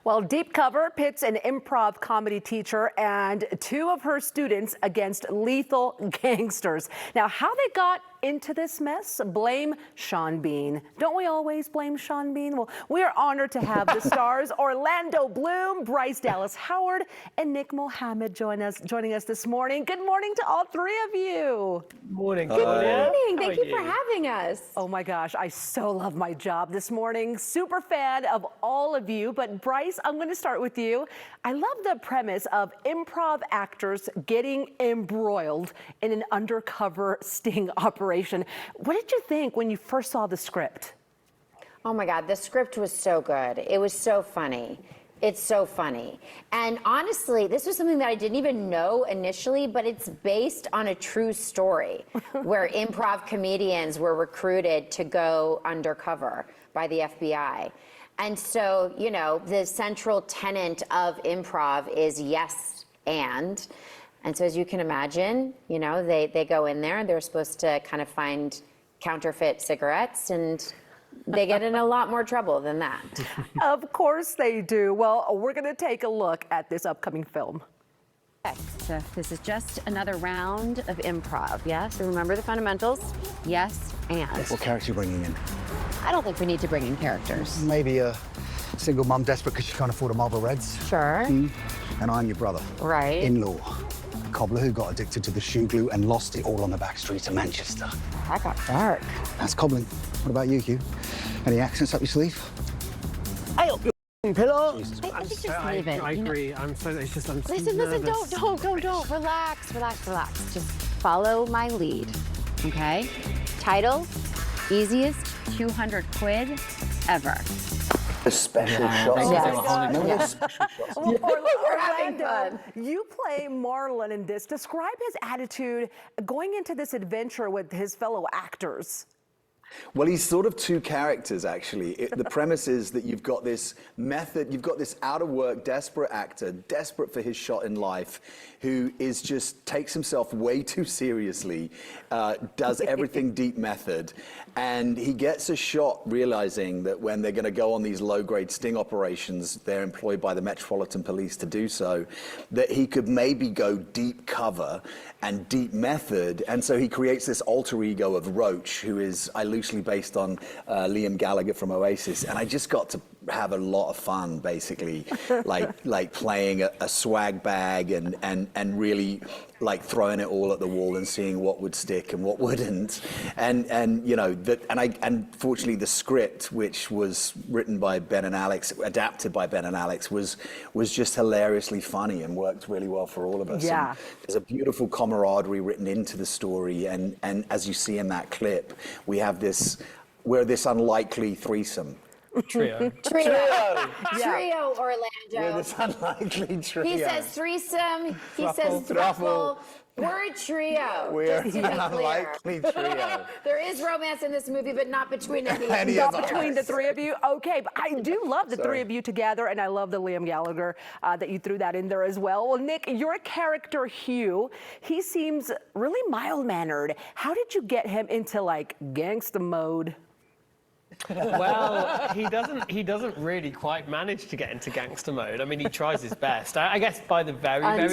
Well, Deep Cover pits an improv comedy teacher and two of her students against lethal gangsters. Now, how they got into this mess? Blame Sean Bean. Don't we always blame Sean Bean? Well, we are honored to have the stars Orlando Bloom, Bryce Dallas Howard, and Nick Mohammed joining us this morning. Good morning to all three of you. Morning. Good morning. Thank you for having us. Oh my gosh, I so love my job this morning. Super fan of all of you. But Bryce, I'm going to start with you. I love the premise of improv actors getting embroiled in an undercover sting operation. What did you think when you first saw the script? Oh my God, the script was so good. It was so funny. It's so funny. And honestly, this was something that I didn't even know initially, but it's based on a true story where improv comedians were recruited to go undercover by the FBI. And so, you know, the central tenet of improv is yes and. And so as you can imagine, you know, they go in there and they're supposed to kind of find counterfeit cigarettes, and they get in a lot more trouble than that. Of course they do. Well, we're going to take a look at this upcoming film. So this is just another round of improv, yeah? So remember the fundamentals, yes and. What character are you bringing in? I don't think we need to bring in characters. Maybe a single mum desperate because she can't afford a Marlboro Reds. Sure. And I'm your brother. Right. In-law. A cobbler who got addicted to the shoe glue and lost it all on the back streets of Manchester. That got dark. That's cobbling. What about you, Hugh? Any accents up your sleeve? Hey up your pillow. I think just leave it. I agree. I'm so Listen, don't. Relax. Just follow my lead, okay? Title, easiest 200 quid ever. A special shot. Yes. We're having fun. You play Marlon in this. Describe his attitude going into this adventure with his fellow actors. Well, he's sort of two characters, actually. The premise is that you've got this method, you've got this out-of-work, desperate actor, desperate for his shot in life, who is just takes himself way too seriously, does everything deep method, and he gets a shot realizing that when they're going to go on these low-grade sting operations, they're employed by the Metropolitan Police to do so, that he could maybe go deep cover and deep method, and so he creates this alter ego of Roach, who is loosely based on Liam Gallagher from Oasis, and I just got to have a lot of fun, basically, like playing a swag bag and really like throwing it all at the wall and seeing what would stick and what wouldn't, and you know that, and fortunately the script, which was written by Ben and Alex, adapted by Ben and Alex, was just hilariously funny and worked really well for all of us. Yeah. And there's a beautiful camaraderie written into the story, and as you see in that clip, we're this unlikely threesome. Trio. Trio, Orlando. We're this unlikely trio. He says threesome, he says thruple. We're a trio. We're just to be an clear. unlikely trio. There is romance in this movie, but not between any Not of us. between the three of you. Okay, but I do love the three of you together, and I love the Liam Gallagher that you threw that in there as well. Well, Nick, your character Hugh, he seems really mild-mannered. How did you get him into like gangsta mode? Well, he doesn't really quite manage to get into gangster mode. I mean, he tries his best. I guess by the very end.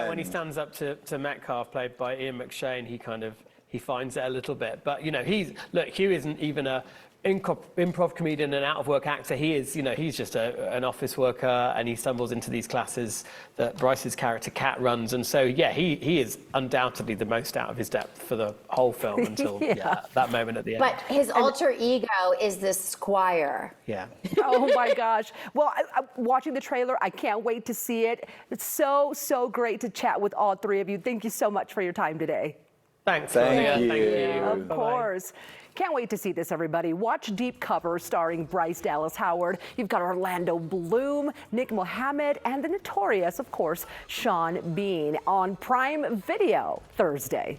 When he stands up to Metcalf, played by Ian McShane, he finds it a little bit. But you know, Hugh isn't even a improv comedian and out-of-work actor. He is, you know, he's just an office worker, and he stumbles into these classes that Bryce's character Kat runs, and so yeah, he is undoubtedly the most out of his depth for the whole film until that moment at the end. But his alter ego is the Squire. Yeah. Oh my gosh. Well, I'm watching the trailer. I can't wait to see it. It's so great to chat with all three of you. Thank you so much for your time today. Thanks, Thank Lydia. you. Thank you. Of course. Can't wait to see this, everybody. Watch Deep Cover starring Bryce Dallas Howard. You've got Orlando Bloom, Nick Mohammed, and the notorious, of course, Sean Bean on Prime Video Thursday.